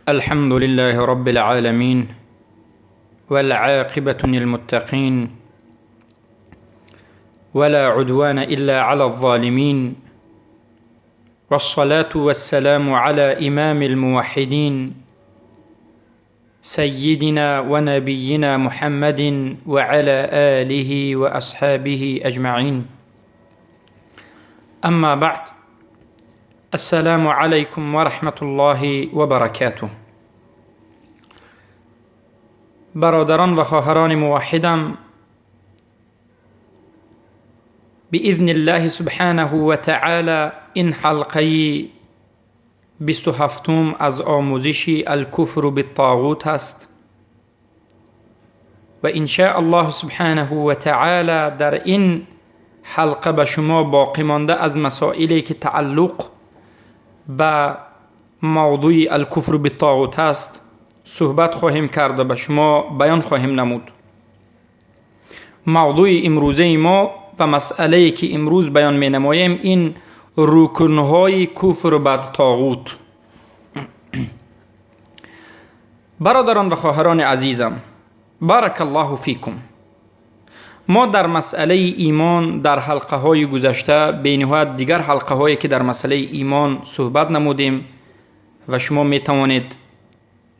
الحمد لله رب العالمين والعاقبة للمتقين ولا عدوان إلا على الظالمين والصلاة والسلام على إمام الموحدين سيدنا ونبينا محمد وعلى آله وأصحابه أجمعين. أما بعد، السلام عليكم ورحمة الله وبركاته. برادران و خواهران موحدم، بإذن الله سبحانه و تعالی این حلقه 27 از آموزش الکفر بالطاغوت است و ان شاء الله سبحانه و تعالی در این حلقه به شما باقی مانده از مسائلی که تعلق به موضوع الکفر بالطاغوت است صحبت خواهیم کرد و به شما بیان خواهیم نمود. موضوع امروزه ما و مسئله‌ای که امروز بیان می نماییم این رکنهای کفر بر طاغوت. برادران و خواهران عزیزم، بارک الله فیکم، ما در مسئله ایمان در حلقه های گذشته به نهایت دیگر حلقه هایی که در مسئله ایمان صحبت نمودیم و شما می توانید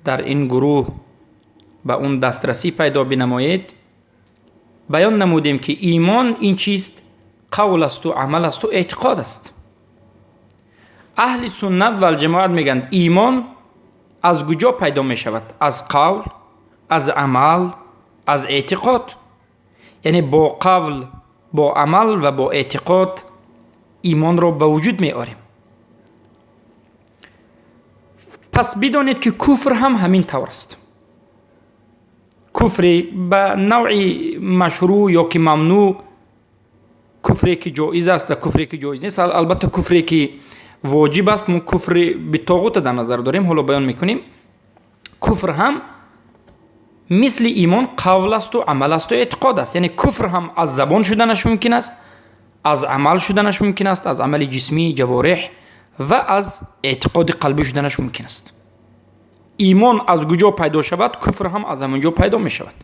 در این گروه به اون دسترسی پیدا بنمایید. بیان نمودیم که ایمان این چیست؟ قول است و عمل است و اعتقاد است. اهل سنت و الجماعت میگن ایمان از کجا پیدا می شود؟ از قول، از عمل، از اعتقاد. یعنی با قول، با عمل و با اعتقاد ایمان را به وجود می آوریم. پس بدانید که کفر هم همین طور است. کفر به نوعی مشروع یا که ممنوع، کفری که جایز است و کفری که جایز نیست. البته کفری که واجب است ما کفر به طاغوت در نظر داریم، حالا بیان میکنیم. کفر هم مثل ایمان قول است و عمل است و اعتقاد است. یعنی کفر هم از زبان شدنش ممکن است، از عمل شدنش ممکن است، از عمل جسمی جوارح و از اعتقاد قلبی شدنش ممکن است. ایمان از کجا پیدا شود؟ کفر هم از همونجا پیدا می شود.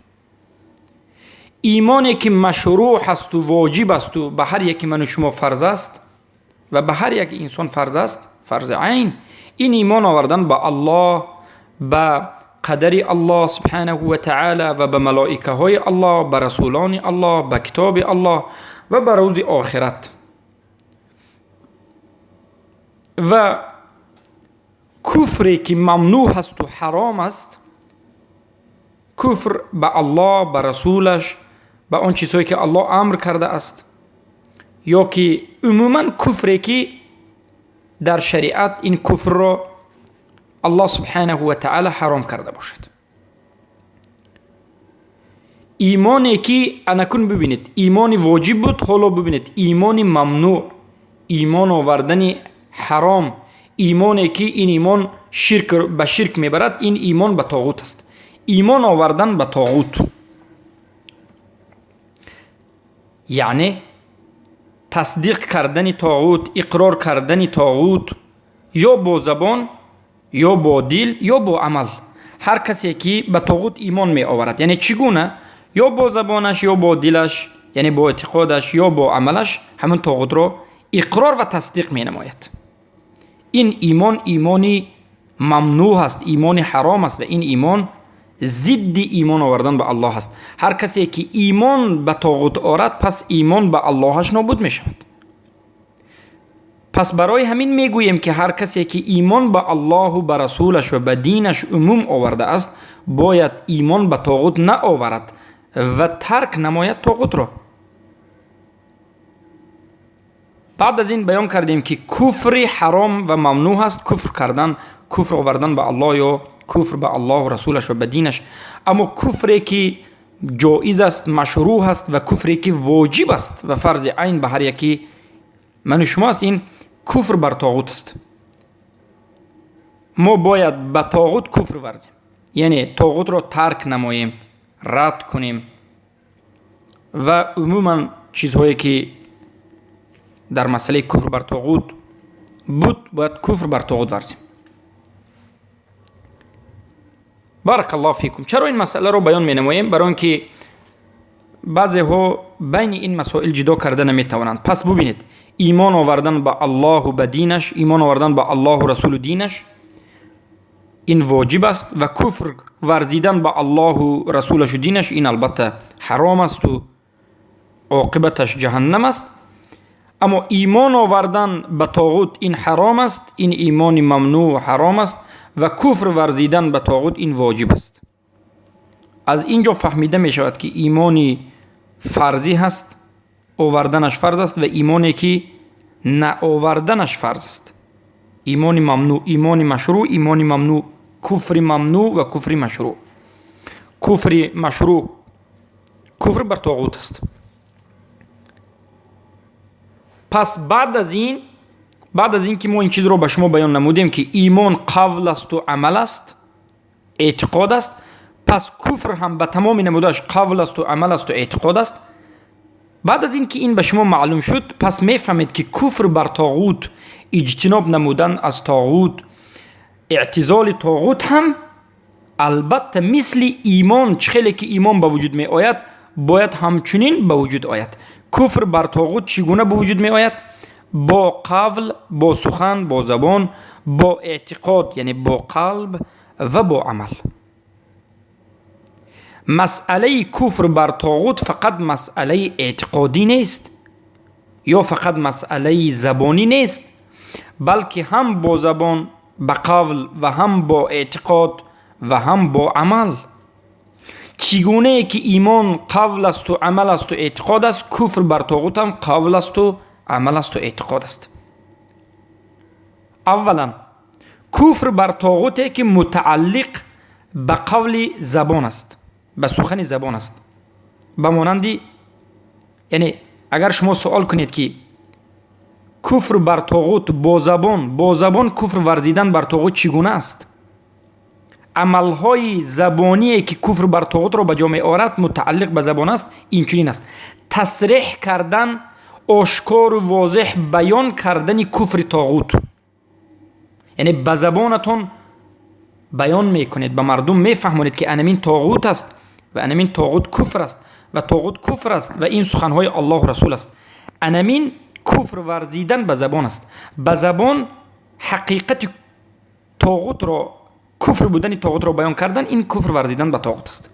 ایمانی که مشروع است و واجب است و به هر یک من و شما فرض است و به هر یک انسان فرض است، فرض عین، این ایمان آوردن به الله، به قدر الله سبحانه و تعالی و به ملائکه های الله، به رسولان الله، به کتاب الله و به روز آخرت. و کفری که ممنوع است و حرام است، کفر به الله، به رسولش، به آن چیزهایی که الله امر کرده است، یا که عموما کفری که در شریعت این کفر را الله سبحانه و تعالی حرام کرده باشد. ایمانی که انکن ببینید ایمانی واجب بود، حالا ببینید ایمانی ممنوع، ایمان آوردن حرام، ایمانی که این ایمان به شرک میبرد، این ایمان به طاغوت است. ایمان آوردن به طاغوت یعنی تصدیق کردن طاغوت، اقرار کردن طاغوت، یا با زبان یا با دل یا با عمل. هر کسی که به طاغوت ایمان می آورد، یعنی چگونه؟ یا با زبانش یا با دلش، یعنی با اعتقادش یا با عملش همون طاغوت را اقرار و تصدیق می نماید. این ایمان ایمانی ممنوع است، ایمانی حرام است و این ایمان ضد ایمان آوردن به الله است. هر کسی که ایمان به طاغوت آورد پس ایمان به اللهش نابود می شود. پس برای همین می گوییم که هر کسی که ایمان به الله و به رسولش و به دینش عموم آورده است باید ایمان به طاغوت نآورد و ترک نماید طاغوت را. بعد از این بیان کردیم که کفر حرام و ممنوع است، کفر کردن، کفر آوردن به الله یا کفر به الله و رسولش و به دینش. اما کفری که جایز است، مشروع است و کفری که واجب است و فرض عین به هر یکی من و شما است، این کفر بر طاغوت است. ما باید به طاغوت کفر ورزیم، یعنی طاغوت را ترک نماییم، رد کنیم و عموما چیزهایی که در مسئله کفر بر طاغوت بود باید کفر بر طاغوت ورزیم. بارک الله فیکم. چرا این مسئله رو بیان می نماییم؟ برای اینکه بعضی ها بین این مسائل جدا کرده نمی توانند. پس ببینید، ایمان آوردن به الله و به دینش، ایمان آوردن به الله و رسول و دینش، این واجب است و کفر ورزیدن به الله و رسولش و دینش این البته حرام است و عاقبتش جهنم است. اما ایمان آوردن به طاغوت این حرام است، این ایمان ممنوع و حرام است و کفر ورزیدن به طاغوت این واجب است. از اینجا فهمیده می شود که ایمانی فرضی هست، آوردنش فرض است، و ایمانی که نه آوردنش فرض است. ایمان ممنوع، ایمان مشروع، ایمان ممنوع، کفر ممنوع و کفر مشروع. کفر مشروع کفر بر طاغوت است. پس بعد از این که ما این چیز رو به شما بیان نمودیم که ایمان قول است و عمل است، اعتقاد است، پس کفر هم به تمام نمودش قول است و عمل است و اعتقاد است. بعد از این که این به شما معلوم شد، پس میفهمید که کفر بر طاغوت، اجتناب نمودن از طاغوت، اعتزال طاغوت هم البته مثل ایمان، چخیلی که ایمان به وجود می آید باید همچنین به وجود آید. کفر بر طاغوت چگونه به وجود می آید؟ با قول، با سخن، با زبان، با اعتقاد یعنی با قلب و با عمل. مسئله کفر بر طاغوت فقط مسئله اعتقادی نیست یا فقط مسئله زبانی نیست، بلکه هم با زبان، با قول و هم با اعتقاد و هم با عمل. چگونه که ایمان قول است و عمل است و اعتقاد است، کفر بر طاغوت هم قول است و عمل است و اعتقاد است. اولا کفر بر طاغوت که متعلق به قول زبان است، به سخن زبان است. به مانندی، یعنی اگر شما سوال کنید که کفر بر طاغوت با زبان کفر ورزیدن بر طاغوت چگونه است، عملهای زبانی که کفر بر طاغوت را به جا می آورد متعلق به زبان است. این چنین است: تصریح کردن، آشکار و واضح بیان کردن کفر طاغوت، یعنی به زبانتون بیان میکنید، به مردم میفهمونید که انمین طاغوت است و انمین طاغوت کفر است و طاغوت کفر است و این سخنهای الله و رسول است. انمین کفر ورزیدن به زبان است. به زبان حقیقت طاغوت را، کفر بودن طاغوت را بیان کردن، این کفر ورزیدن به طاغوت است.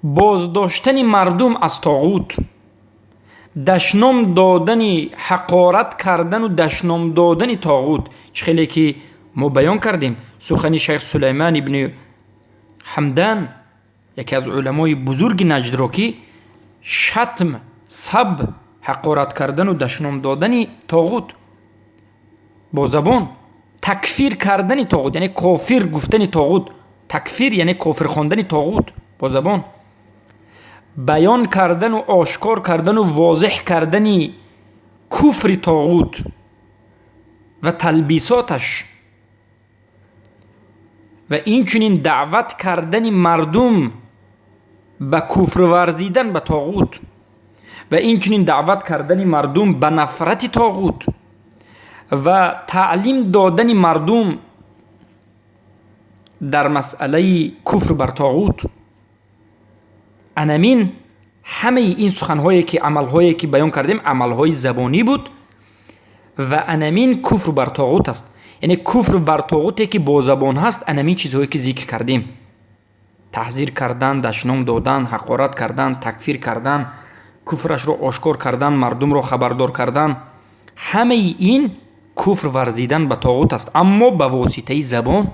بازداشتن مردم از طاغوت، دشنام دادن، حقارت کردن و دشنام دادن طاغوت، خیلی که ما بیان کردیم سخن شیخ سلیمان ابن حمدان، یکی از علمای بزرگ نجد را که شتم، سب، حقارت کردن و دشنام دادن طاغوت با زبان، تکفیر کردن طاغوت یعنی کافر گفتن طاغوت، تکفیر یعنی کافر خواندن طاغوت با زبان، بیان کردن و آشکار کردن و واضح کردن کفر طاغوت و تلبیساتش و این چنین دعوت کردن مردم به کفر ورزیدن به طاغوت و این چنین دعوت کردن مردم به نفرت طاغوت و تعلیم دادن مردم در مسئله کفر بر طاغوت. انمین همه این سخنهایی که عملهایی که بیان کردیم عملهای زبانی بود و انمین کفر بر طاغوت است. یعنی کفر بر طاغوتی که با زبان هست انمین چیزهایی که ذکر کردیم: تحذیر کردن، دشنام دادن، حقارت کردن، تکفیر کردن، کفرش رو آشکار کردن، مردم رو خبردار کردن، همه این کفر ورزیدن به طاغوت است، اما به واسطه زبان.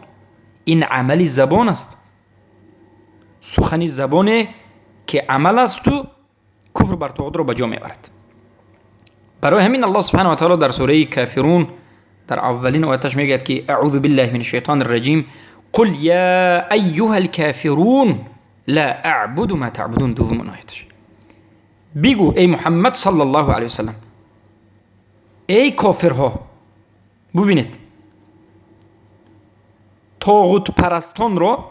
این عمل زبان است، سخن زبان که عمل است و کفر بر طاغوت رو به جا می‌آورد. برای همین الله سبحانه و تعالی در سوره کافرون در اولین آیتش میگه که اعوذ بالله من الشیطان الرجیم قل یا ایها الكافرون لا اعبد ما تعبدون. دوم آیتش بگو ای محمد صلی الله علیه وسلم، ای کافرها، ببینید طاغوت پرستان را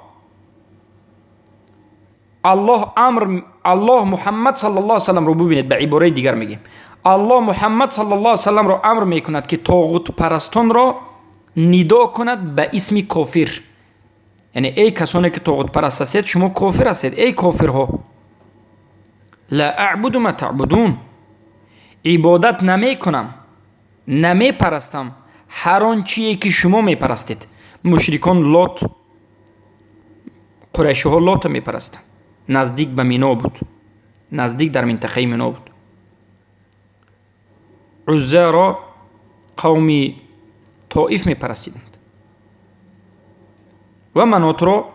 الله محمد صلی الله علیه وسلم رو، ببینید به عباره دیگر میگیم الله محمد صلی الله علیه وسلم را امر میکند که طاغوت پرستان را ندا کند به اسم کافر. یعنی ای کسانی که طاغوت پرست هستید شما کافر هستید. ای کافرها، لا اعبد ما تعبدون، عبادت نمی کنم، نمی پرستم هر آن چیزی که شما می پرستید. مشرکان لات، قریشی ها لات می پرستند، نزدیک به مینا بود، نزدیک در منطقه مینا بود. عزی را قومی طائف می پرستیدند و منات را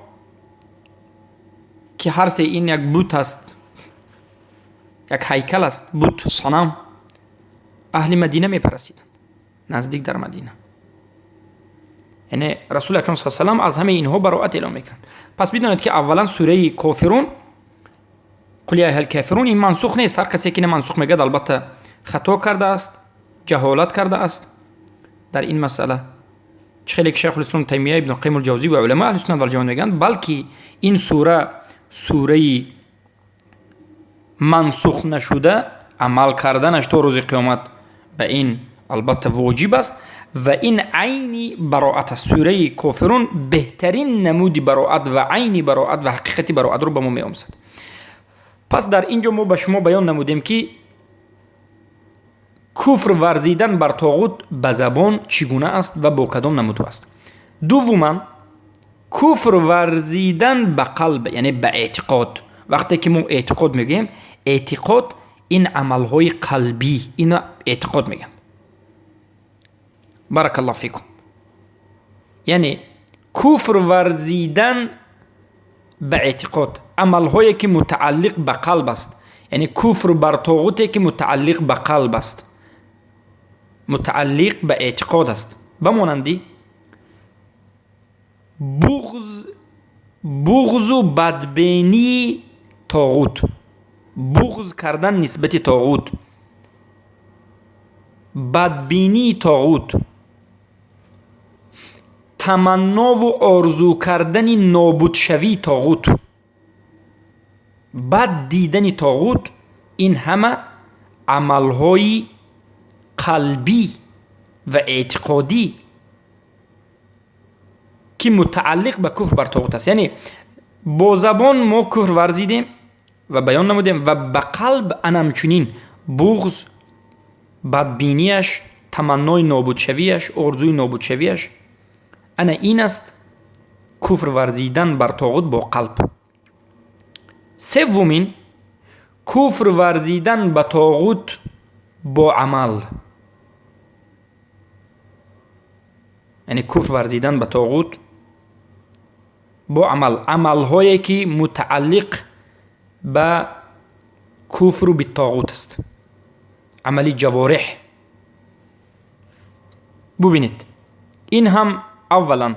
که هر سه این یک بت است، یک هیکل است، بت صنم، اهل مدینه می پرستیدند نزدیک در مدینه. یعنی رسول اکرم صلی الله علیه و آله از همه اینها براءت اعلام میکنند. پس بدونید که اولا سوره کافرون، قل یا ایها الکافرون، این منسوخ نیست. هر کسی که منسوخ میگه البته خطا کرده است، جهالت کرده است در این مسئله. چه خیلی که شیخ الاسلام تیمیه، ابن القیم الجوزی و علماء اهل سنت و الجماعه میگن بلکه این سوره منسوخ نشده، عمل کردنش تا روز قیامت به این البته واجب است و این عینی براءت است. سوره کافرون بهترین نمودی براءت و عینی براءت و حقیقتی براءت رو به ما می‌آموزد. پس در اینجا ما به شما بیان نمودیم که کفر ورزیدن بر طاغوت به زبان چگونه است و با کدام نمودها است. دوما کفر ورزیدن به قلب، یعنی به اعتقاد. وقتی که ما اعتقاد میگیم، اعتقاد این عملهای قلبی، اینا اعتقاد میگن. بارک الله فیکم. یعنی کفر ورزیدن به اعتقاد، عملهایی که متعلق به قلب است. یعنی کفر بر طاغوتی که متعلق به قلب است، متعلق به اعتقاد است. بمانندی بغض و بدبینی طاغوت، بغض کردن نسبت طاغوت، بدبینی طاغوت، تمنا و آرزو کردن نابود شوی طاغوت، بد دیدن طاغوت، این همه عملهای قلبی و اعتقادی که متعلق به کفر بر طاغوت است. یعنی با زبان ما کفر ورزیدیم و بیان نمودیم و به قلب انمچنین بغض، بدبینیش، تمنای نابود شویش، آرزوی نابود شویش، انا این است کفر ورزیدن بر طاغوت با قلب. سومین کفر ورزیدن به طاغوت با عمل، یعنی کفر ورزیدن به طاغوت با عمل، عملهایی که متعلق به کفر و به طاغوت است، عملی جوارح. ببینید این هم اولا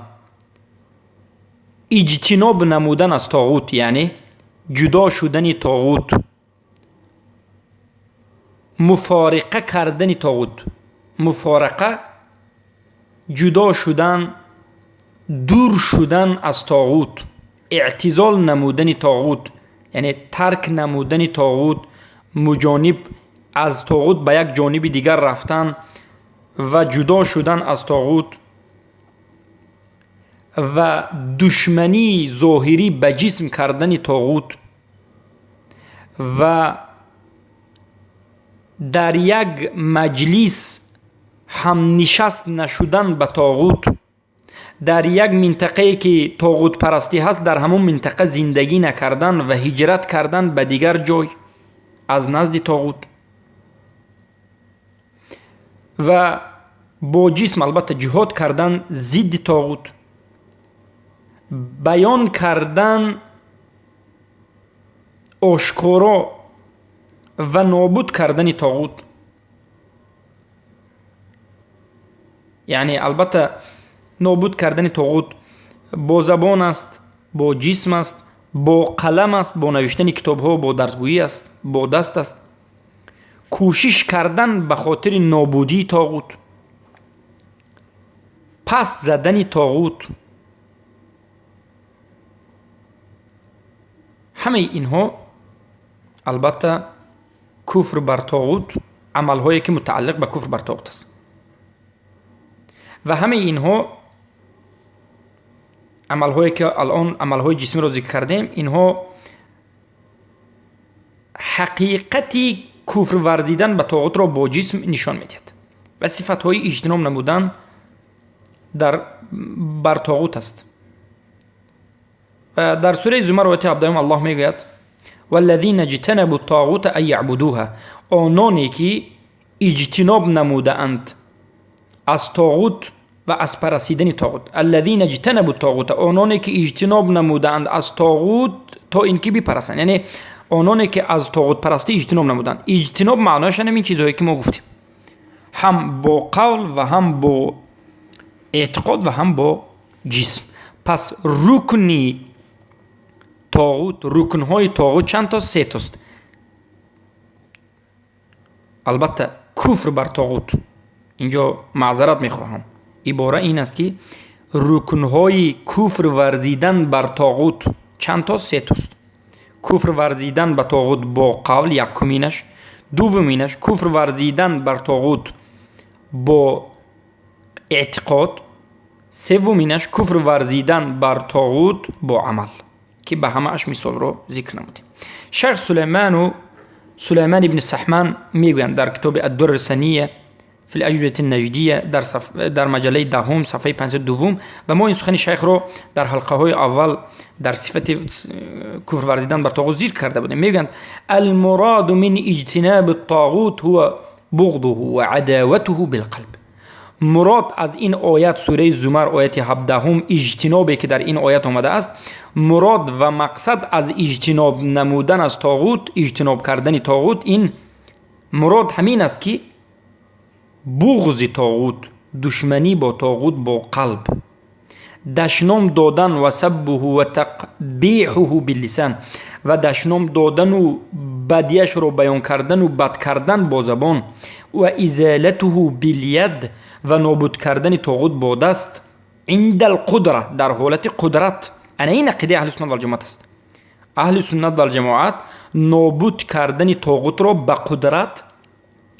اجتناب نمودن از طاغوت، یعنی جدا شدن طاغوت، مفارقه کردن طاغوت. مفارقه جدا شدن، دور شدن از طاغوت، اعتزال نمودن طاغوت، یعنی ترک نمودن طاغوت، مجانب از طاغوت به یک جانب دیگر رفتن و جدا شدن از طاغوت و دشمنی ظاهری به جسم کردن طاغوت و در یک مجلس هم نشست نشدن به طاغوت، در یک منطقه که طاغوت پرستی هست در همون منطقه زندگی نکردن و هجرت کردن به دیگر جای از نزد طاغوت و با جسم البته جهاد کردن ضد طاغوت، بیان کردن آشکارا و نابود کردن طاغوت. یعنی البته نابود کردن طاغوت با زبان است، با جسم است، با قلم است، با نوشتن کتاب ها، با درسگویی است، با دست است. کوشش کردن به خاطر نابودی طاغوت، پس زدن طاغوت، همه اینها البته کفر بر طاغوت، عملهایی که متعلق به کفر بر طاغوت است و همه اینها عملهایی که الان عملهای جسمی رو ذکر کردیم، اینها حقیقتی کفر ورزیدن به طاغوت را با جسم نشان میدهد و صفتهای اجتناب نمودن بر طاغوت است. و در سوره زمر آیه 17 الله میگوید والذین اجتنبوا الطاغوت ان یعبدوها، آنانی که اجتناب نموده اند از طاغوت و از پرستیدن طاغوت. الذین اجتنبوا الطاغوت، آنانی که اجتناب نموده اند از طاغوت تا اینکه بپرستند، یعنی آنانی که از طاغوت پرستی اجتناب نمودند. اجتناب معناش همین چیزهایی که ما گفتیم، هم با قول و هم با اعتقاد و هم با جسم. پس رکنی طاغوت، رکنهای طاغوت چند تا؟ 3 تاست. البته کفر بر طاغوت، اینجا معذرت میخواهم، عباره این است که رکنهای کفر ورزیدن بر طاغوت چند تا؟ 3 تاست. کفر ورزیدن به طاغوت با قول، یکمینش. دومینش کفر ورزیدن بر طاغوت با اعتقاد. سومینش کفر ورزیدن بر طاغوت با عمل که به همه اش مثال رو ذکر نمودیم. شیخ سلیمان ابن سحمان میگویند در کتاب الدر السنیه فی الاجوبه النجدیه در مجله دهم صفحه 52 و ما این سخن شیخ رو در حلقه های اول در صفت کفر ورزیدن بر طاغوت ذکر کرده بودیم. میگویند المراد من اجتناب الطاغوت هو بغضه و عداوته بالقلب. مراد از این آیت سوره زمر آیت 17 اجتنابی که در این آیت آمده است، مراد و مقصد از اجتناب نمودن از طاغوت، اجتناب کردن طاغوت، این مراد همین است که بغض طاغوت، دشمنی با طاغوت با قلب، دشنام دادن و سبه و تقبیحه باللسان، و دشنام دادن و بدیش رو بیان کردن و بد کردن با زبان، و ازالته بالید، و نابود کردن طاغوت با دست، عند القدره، در حالت قدرت. این عقیده اهل سنت و الجماعت است. اهل سنت و الجماعت نابود کردن طاغوت را به قدرت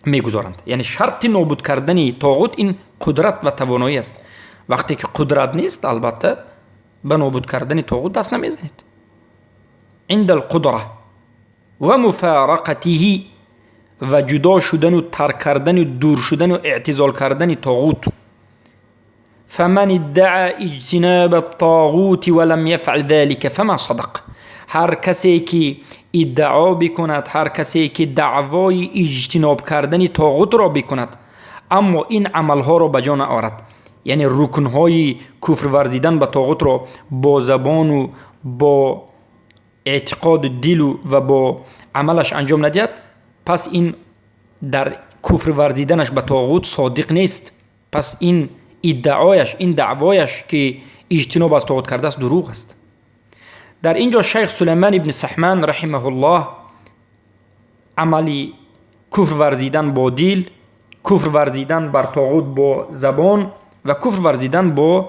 میگذارند. یعنی شرط نابود کردن طاغوت این قدرت و توانایی است. وقتی که قدرت نیست البته به نابود کردن طاغوت دست نمیزنید. عند القدره و مفارقته، و جدا شدن و ترک کردن و دور شدن و اعتزال کردن طاغوت. فمن ادعى اجتناب الطاغوت ولم يفعل ذلك فما صدق. هر کسی که ادعا بکند، هر کسی که دعوای اجتناب کردن طاغوت را بکند اما این عملها را بجا نآورد، یعنی رکنهای کفر ورزیدن به طاغوت را با زبان و با اعتقاد دل و با عملش انجام ندهد، پس این در کفر ورزیدنش به طاغوت صادق نیست. پس این ادعایش، این دعوایش که اجتناب از طاغوت کرده است دروغ است. در اینجا شیخ سلیمان ابن سحمان رحمه الله عملی کفر ورزیدن با دل، کفر ورزیدن بر طاغوت با زبان و کفر ورزیدن با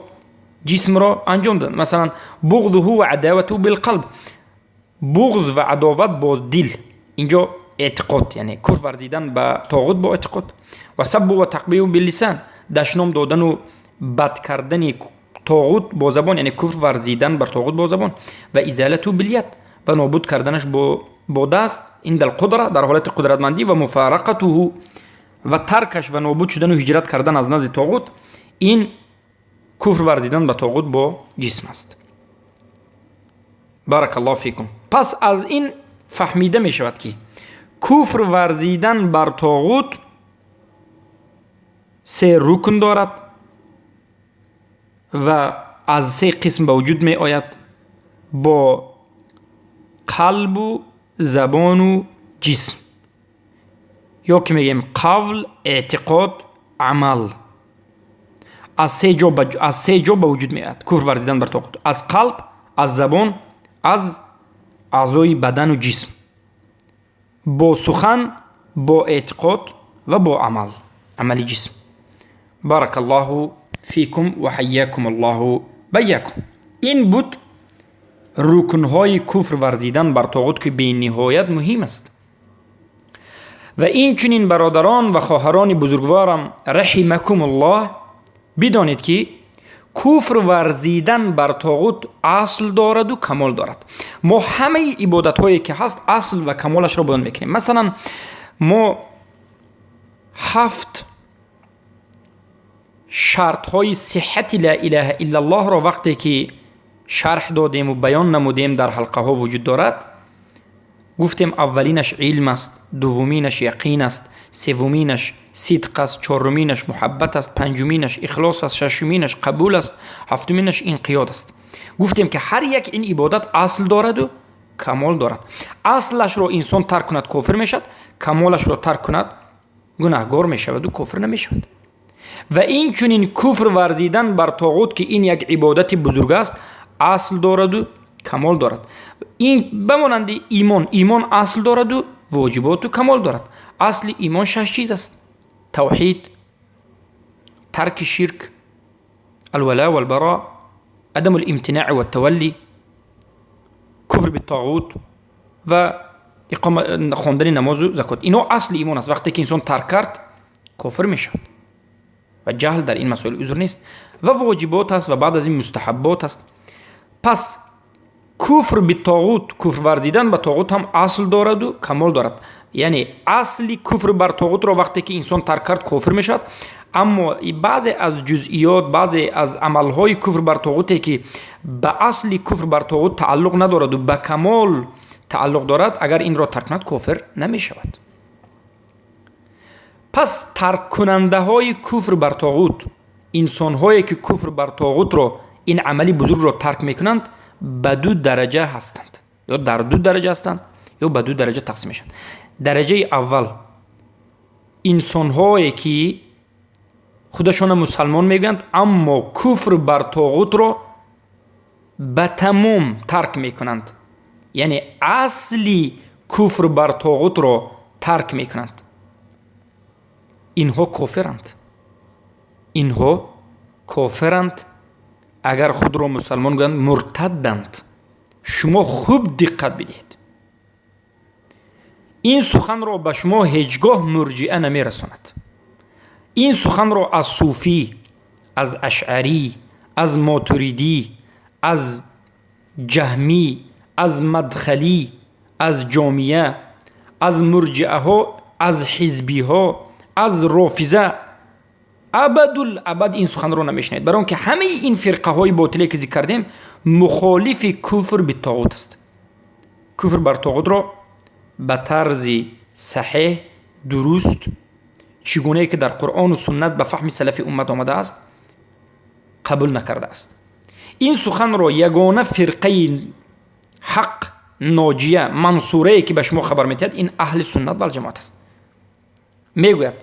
جسم را انجام داد. مثلا بغضه و عداوته بالقلب، بغض و عداوت با دل، اینجا اعتقاد، یعنی کفر ورزیدن به طاغوت با اعتقاد. و سب و تقبیح باللسان، دشنام دادن و بد کردن طاغوت با زبان، یعنی کفر ورزیدن بر طاغوت با زبان. و ازالته بالید، و نابود کردنش با دست، عند القدره، در حالت قدرتمندی. و مفارقته، و ترکش و نابود شدن و هجرت کردن از نزد طاغوت، این کفر ورزیدن به طاغوت با جسم است. بارک الله فیکم. پس از این فهمیده می شود که کفر ورزیدن بر طاغوت 3 رکن دارد و از 3 قسم به وجود می آید: با قلب و زبان و جسم، یا که میگیم قول، اعتقاد، عمل. از 3 جا به وجود می آید کفر ورزیدن بر طاغوت: از قلب، از زبان، از اعضای بدن و جسم، با سخن، با اعتقاد و با عمل جسم. بارک الله فیکم و حیاکم الله بیاکم. این بود رکنهای کفر ورزیدن بر طاغوت که به نهایت مهم است. و این چنین برادران و خواهران بزرگوارم رحمکم الله، بدانید که کفر ورزیدن بر طاغوت اصل دارد و کمال دارد. ما همه عبادت هایی که هست اصل و کمالش را بیان میکنیم. مثلا ما 7 شرط های صحت لا اله الا الله را وقتی که شرح دادیم و بیان نمودیم در حلقه ها وجود دارد. گفتیم اولینش علم است، دومینش یقین است، سومینش صدق است، چهارمینش محبت است، پنجمینش اخلاص است، ششمینش قبول است، هفتمینش انقیاد است. گفتیم که هر یک این عبادت اصل دارد و کمال دارد. اصلش را انسان ترک کند کافر میشد، کمالش را ترک کند گناهگار میشود و کافر نمیشود. و این چنین کفر ورزیدن بر طاغوت که این یک عبادت بزرگ است اصل دارد و کمال دارد. این بمانند ایمان اصل دارد و واجبات و کمال دارد. اصل ایمان 6 چیز است: توحید، ترک شرک، الولاء والبراء، عدم الامتناع والتولی، کفر بالطاغوت و خواندن نماز و زکات. اینا اصل ایمان است. وقتی که انسان ترک کرد کافر میشود و جهل در این مسائل عذر نیست. و واجبات است و بعد از این مستحبات است. پس کفر به طاغوت، کفر ورزیدن به طاغوت هم اصل دارد و کمال دارد. یعنی اصلی کفر بر طاغوت را وقتی که انسان ترک کرد کافر میشد. اما بعضی از جزئیات، بعضی از عملهای کفر بر طاغوتی که به اصلی کفر بر طاغوت تعلق ندارد و به کمال تعلق دارد، اگر این را ترک کند کافر نمیشود. پس ترک کننده های کفر بر طاغوت، انسان هایی که کفر بر طاغوت را، این عملی بزرگ را ترک میکنند، به 2 درجه هستند. یا در 2 درجه هستند یا به 2 درجه تقسیم میشند. درجه اول انسان هایی که خودشان مسلمان میگویند اما کفر بر طاغوت را به تمام ترک میکنند. یعنی اصلی کفر بر طاغوت را ترک میکنند. اینها کافرند. اینها کافرند. اگر خود را مسلمان گویند مرتدند. شما خوب دقت بدید. این سخن را به شما هیچگاه مرجئه نمیرساند. این سخن را از صوفی، از اشعری، از ماتریدی، از جهمی، از مدخلی، از جامیه، از مرجئه ها، از حزبی ها، از رافضه ابدالابد این سخن را نمیشنید. برای که همه این فرقه های باطلی که ذکر کردیم مخالف کفر به طاغوت است. کفر بر طاغوت را به طرز صحیح، درست، چگونه که در قرآن و سنت به فهم سلف امت آمده است قبول نکرده است. این سخن را یگانه فرقه حق، ناجیه، منصوره که به شما خبر میدهد این اهل سنت و الجماعت است. میگوید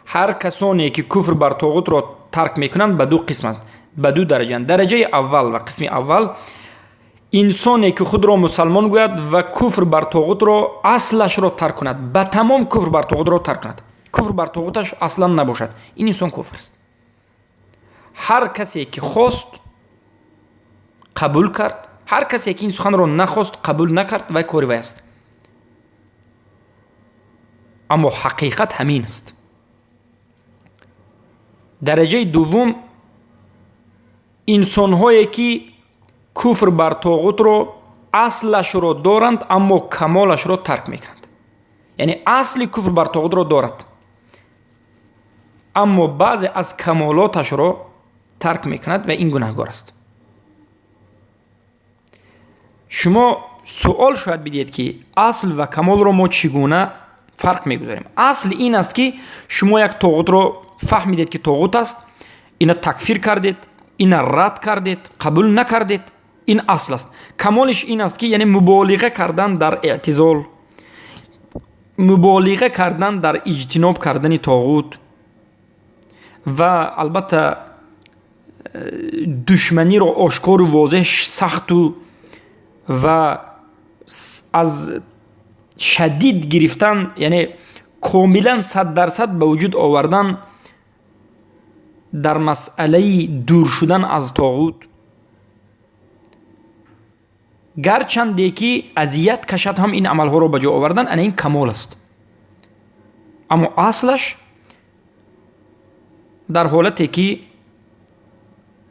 هر کسانی که کفر بر طاغوت را ترک میکنند به 2 قسمت، به 2 درجه. درجه اول و قسم اول انسانی که خود را مسلمان گوید و کفر بر طاغوت را اصلش را ترک کند، به تمام کفر بر طاغوت را ترک کند، کفر بر طاغوتش اصلا نباشد، این انسان کافر است. هر کسی که خواست قبول کرد، هر کسی که این سخن را نخواست قبول نکرد و کافر است. اما حقیقت همین است. درجه دوم انسان هایی که کفر بر طاغوت را اصلش را دارند اما کمالش را ترک میکنند. یعنی اصل کفر بر طاغوت را دارد اما بعضی از کمالاتش را ترک میکند و این گناهگار است. شما سوال شاید بدید که اصل و کمال را ما چگونه فرق میگذاریم؟ اصل این است که شما یک طاغوت را فهمیدید که طاغوت است، اینا تکفیر کردید، اینا رد کردید، قبول نکردید، این اصل است. کمالش این است که یعنی مبالغه کردن در اعتزال، مبالغه کردن در اجتناب کردن طاغوت و البته دشمنی را آشکار و واضح، سخت و از شدید گرفتن، یعنی کاملا 100% به وجود آوردن در مسئله دور شدن از طاغوت. گرچند که اذیت کشد هم این عملها را به جا آوردن، این کمال است. اما اصلش در حالتی که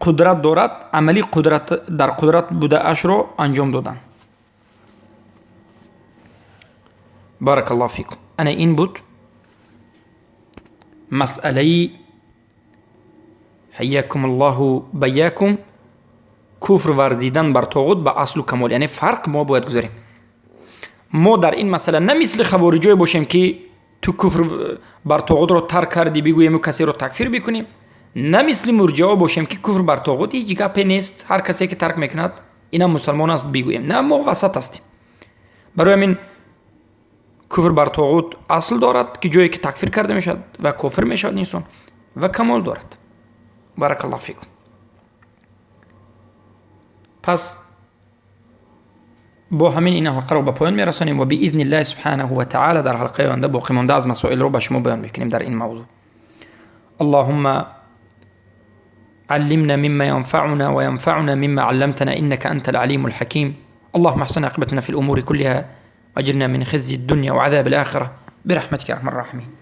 قدرت دارد، عملی قدرت در قدرت بوده اش رو انجام دادن. بارک الله فیکم. انا این بود مسئله حیاکم الله بیاکم، کفر ورزیدن بر طاغوت به اصل و کمال. یعنی فرق ما باید گذاریم. ما در این مسئله نه مثل خوارجای باشیم که تو کفر بر طاغوت رو ترک کردی بگوییم و کسی رو تکفیر بکنیم، نه مثل مرجئه باشیم که کفر بر طاغوت هیچ گپی نیست، هر کسی که ترک میکند اینا مسلمان است بگوییم. نه، ما وسط هستیم. برای همین کفر بر طاغوت اصل دارد که جایی که تکفیر کرده میشد و کافر میشد انسان، و کمال دارد. بارک الله فیکم. پس با همین این حلقه رو به پایان میرسانیم و باذن الله سبحانه و تعالی در حلقه آینده باقی مانده از مسائل رو به شما بیان میکنیم در این موضوع. اللهم علمنا مما ينفعنا وينفعنا مما علمتنا إنك أنت العليم الحكيم. اللهم احسن عاقبتنا في الأمور كلها واجرنا من خزي الدنيا وعذاب الآخرة برحمتك يا أرحم الراحمين.